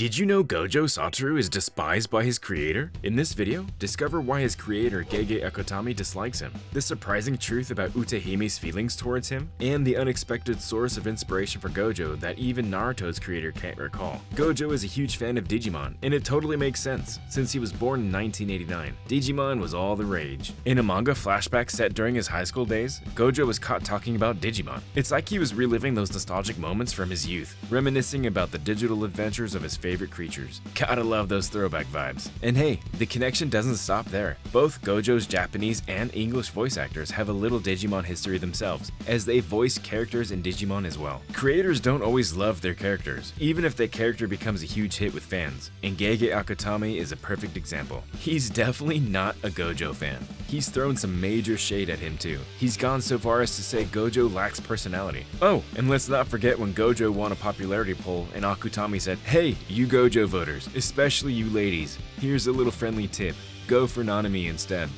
Did you know Gojo Satoru is despised by his creator? In this video, discover why his creator Gege Akutami dislikes him, the surprising truth about Utahime's feelings towards him, and the unexpected source of inspiration for Gojo that even Naruto's creator can't recall. Gojo is a huge fan of Digimon, and it totally makes sense, since he was born in 1989. Digimon was all the rage. In a manga flashback set during his high school days, Gojo was caught talking about Digimon. It's like he was reliving those nostalgic moments from his youth, reminiscing about the digital adventures of his favorite creatures. Gotta love those throwback vibes. And hey, the connection doesn't stop there. Both Gojo's Japanese and English voice actors have a little Digimon history themselves, as they voice characters in Digimon as well. Creators don't always love their characters, even if that character becomes a huge hit with fans, and Gege Akutami is a perfect example. He's definitely not a Gojo fan. He's thrown some major shade at him too. He's gone so far as to say Gojo lacks personality. Oh, and let's not forget when Gojo won a popularity poll and Akutami said, "Hey, you Gojo voters, especially you ladies, here's a little friendly tip. Go for Nanami instead."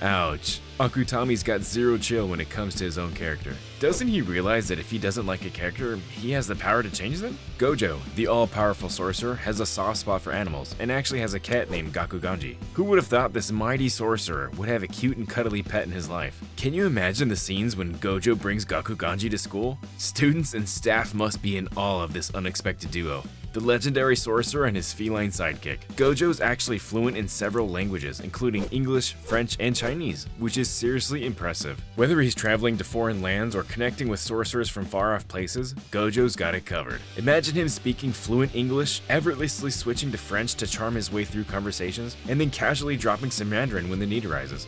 Ouch. Akutami's got zero chill when it comes to his own character. Doesn't he realize that if he doesn't like a character, he has the power to change them? Gojo, the all-powerful sorcerer, has a soft spot for animals and actually has a cat named Gakuganji. Who would have thought this mighty sorcerer would have a cute and cuddly pet in his life? Can you imagine the scenes when Gojo brings Gakuganji to school? Students and staff must be in awe of this unexpected duo. The legendary sorcerer and his feline sidekick. Gojo's actually fluent in several languages, including English, French, and Chinese, which is seriously impressive. Whether he's traveling to foreign lands or connecting with sorcerers from far-off places, Gojo's got it covered. Imagine him speaking fluent English, effortlessly switching to French to charm his way through conversations, and then casually dropping some Mandarin when the need arises.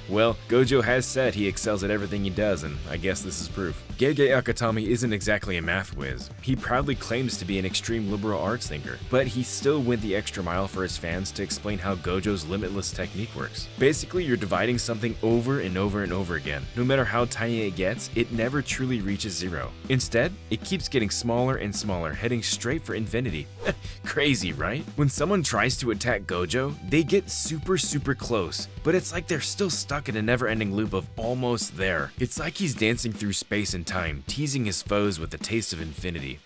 Well, Gojo has said he excels at everything he does, and I guess this is proof. Gege Akutami isn't exactly a math whiz. He proudly claims to be an extreme liberal arts thinker, but he still went the extra mile for his fans to explain how Gojo's limitless technique works. Basically, you're dividing something over and over and over again. No matter how tiny it gets, it never truly reaches zero. Instead, it keeps getting smaller and smaller, heading straight for infinity. Crazy, right? When someone tries to attack Gojo, they get super close, but it's like they're still stuck in a never-ending loop of almost there. It's like he's dancing through space and time, teasing his foes with the taste of infinity.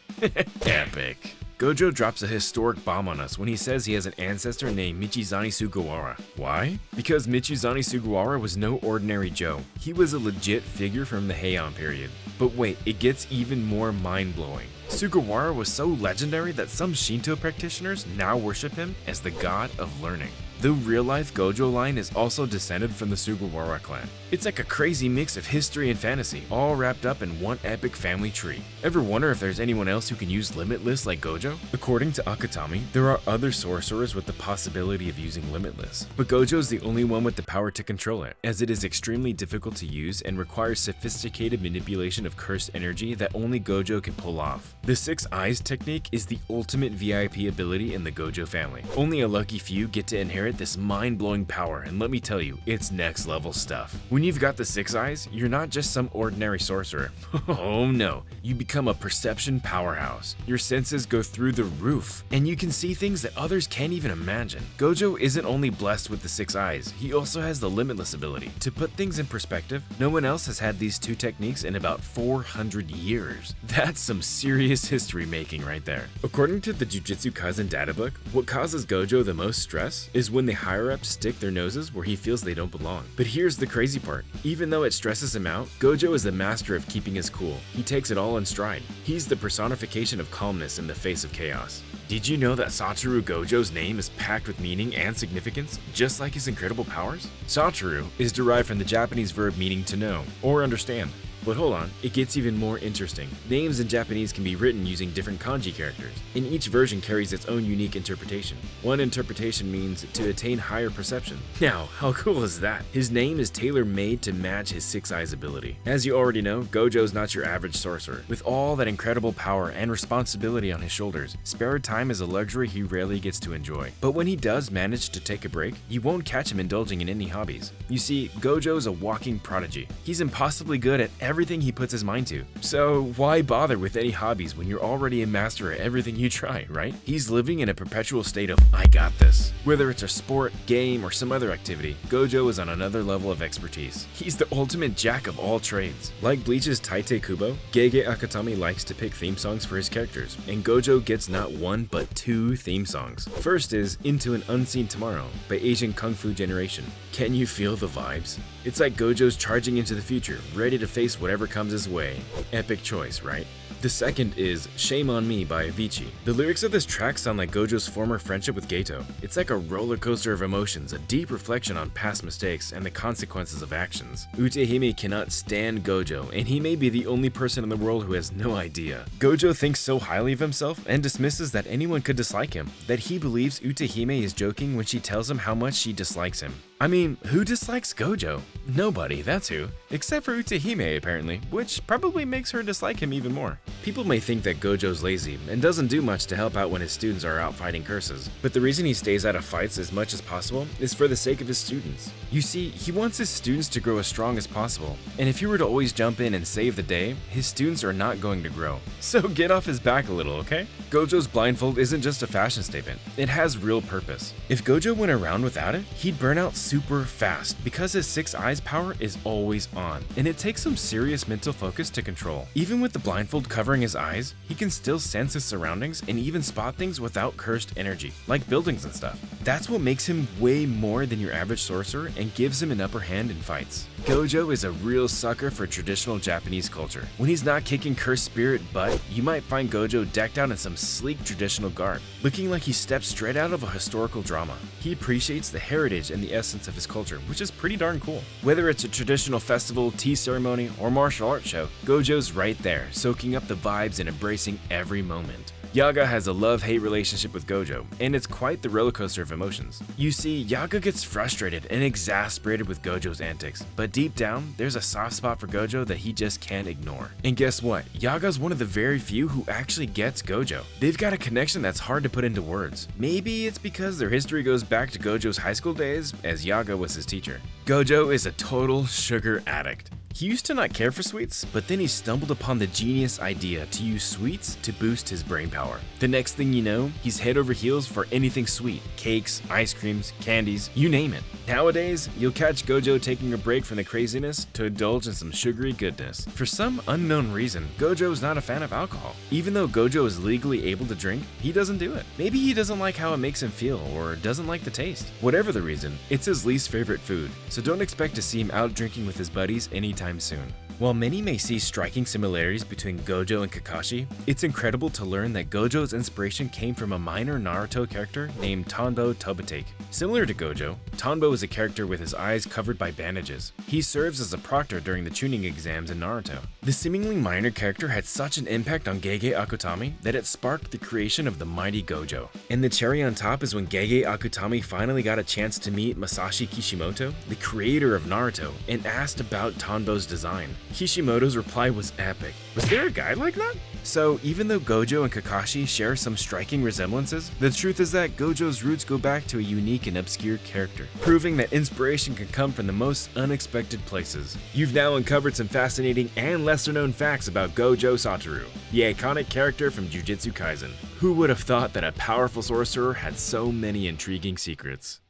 Epic. Gojo drops a historic bomb on us when he says he has an ancestor named Michizane Sugawara. Why? Because Michizane Sugawara was no ordinary Joe. He was a legit figure from the Heian period. But wait, it gets even more mind-blowing. Sugawara was so legendary that some Shinto practitioners now worship him as the god of learning. The real-life Gojo line is also descended from the Sugawara clan. It's like a crazy mix of history and fantasy, all wrapped up in one epic family tree. Ever wonder if there's anyone else who can use Limitless like Gojo? According to Akutami, there are other sorcerers with the possibility of using Limitless, but Gojo's the only one with the power to control it, as it is extremely difficult to use and requires sophisticated manipulation of cursed energy that only Gojo can pull off. The Six Eyes technique is the ultimate VIP ability in the Gojo family. Only a lucky few get to inherit this mind-blowing power, and let me tell you, it's next level stuff. When you've got the Six Eyes, you're not just some ordinary sorcerer. Oh no, you become a perception powerhouse. Your senses go through the roof, and you can see things that others can't even imagine. Gojo isn't only blessed with the Six Eyes, he also has the Limitless ability. To put things in perspective, no one else has had these two techniques in about 400 years. That's some serious history making right there. According to the Jujutsu Kaisen databook, what causes Gojo the most stress is when the higher-ups stick their noses where he feels they don't belong. But here's the crazy part. Even though it stresses him out, Gojo is the master of keeping his cool. He takes it all in stride. He's the personification of calmness in the face of chaos. Did you know that Satoru Gojo's name is packed with meaning and significance, just like his incredible powers? Satoru is derived from the Japanese verb meaning to know, or understand. But hold on, it gets even more interesting. Names in Japanese can be written using different kanji characters, and each version carries its own unique interpretation. One interpretation means to attain higher perception. Now, how cool is that? His name is tailor-made to match his Six Eyes ability. As you already know, Gojo's not your average sorcerer. With all that incredible power and responsibility on his shoulders, spare time is a luxury he rarely gets to enjoy. But when he does manage to take a break, you won't catch him indulging in any hobbies. You see, Gojo's a walking prodigy. He's impossibly good at everything he puts his mind to. So why bother with any hobbies when you're already a master at everything you try, right? He's living in a perpetual state of I got this. Whether it's a sport, game, or some other activity, Gojo is on another level of expertise. He's the ultimate jack of all trades. Like Bleach's Taite Kubo, Gege Akutami likes to pick theme songs for his characters, and Gojo gets not one but two theme songs. First is Into an Unseen Tomorrow by Asian Kung Fu Generation. Can you feel the vibes? It's like Gojo's charging into the future, ready to face whatever comes his way. Epic choice, right? The second is Shame on Me by Avicii. The lyrics of this track sound like Gojo's former friendship with Geto. It's like a roller coaster of emotions, a deep reflection on past mistakes and the consequences of actions. Utahime cannot stand Gojo, and he may be the only person in the world who has no idea. Gojo thinks so highly of himself and dismisses that anyone could dislike him, that he believes Utahime is joking when she tells him how much she dislikes him. I mean, who dislikes Gojo? Nobody, that's who. Except for Utahime, apparently, which probably makes her dislike him even more. People may think that Gojo's lazy and doesn't do much to help out when his students are out fighting curses, but the reason he stays out of fights as much as possible is for the sake of his students. You see, he wants his students to grow as strong as possible, and if he were to always jump in and save the day, his students are not going to grow. So get off his back a little, okay? Gojo's blindfold isn't just a fashion statement, it has real purpose. If Gojo went around without it, he'd burn out super fast because his 6 eyes power is always on, and it takes some serious mental focus to control. Even with the blindfold covering his eyes, he can still sense his surroundings and even spot things without cursed energy, like buildings and stuff. That's what makes him way more than your average sorcerer and gives him an upper hand in fights. Gojo is a real sucker for traditional Japanese culture. When he's not kicking cursed spirit butt, you might find Gojo decked out in some sleek traditional garb, looking like he stepped straight out of a historical drama. He appreciates the heritage and the essence of his culture, which is pretty darn cool. Whether it's a traditional festival, tea ceremony, or martial arts show, Gojo's right there, soaking up the vibes and embracing every moment. Yaga has a love-hate relationship with Gojo, and it's quite the rollercoaster of emotions. You see, Yaga gets frustrated and exasperated with Gojo's antics, but deep down, there's a soft spot for Gojo that he just can't ignore. And guess what? Yaga's one of the very few who actually gets Gojo. They've got a connection that's hard to put into words. Maybe it's because their history goes back to Gojo's high school days, as Yaga was his teacher. Gojo is a total sugar addict. He used to not care for sweets, but then he stumbled upon the genius idea to use sweets to boost his brain power. The next thing you know, he's head over heels for anything sweet. Cakes, ice creams, candies, you name it. Nowadays, you'll catch Gojo taking a break from the craziness to indulge in some sugary goodness. For some unknown reason, Gojo is not a fan of alcohol. Even though Gojo is legally able to drink, he doesn't do it. Maybe he doesn't like how it makes him feel or doesn't like the taste. Whatever the reason, it's his least favorite food, so don't expect to see him out drinking with his buddies anytime soon. While many may see striking similarities between Gojo and Kakashi, it's incredible to learn that Gojo's inspiration came from a minor Naruto character named Tanbo Tobitake. Similar to Gojo, Tanbo is a character with his eyes covered by bandages. He serves as a proctor during the tuning exams in Naruto. The seemingly minor character had such an impact on Gege Akutami that it sparked the creation of the mighty Gojo. And the cherry on top is when Gege Akutami finally got a chance to meet Masashi Kishimoto, the creator of Naruto, and asked about Tanbo's design. Kishimoto's reply was epic. Was there a guy like that? So even though Gojo and Kakashi share some striking resemblances, the truth is that Gojo's roots go back to a unique and obscure character, proving that inspiration can come from the most unexpected places. You've now uncovered some fascinating and lesser known facts about Gojo Satoru, the iconic character from Jujutsu Kaisen. Who would have thought that a powerful sorcerer had so many intriguing secrets?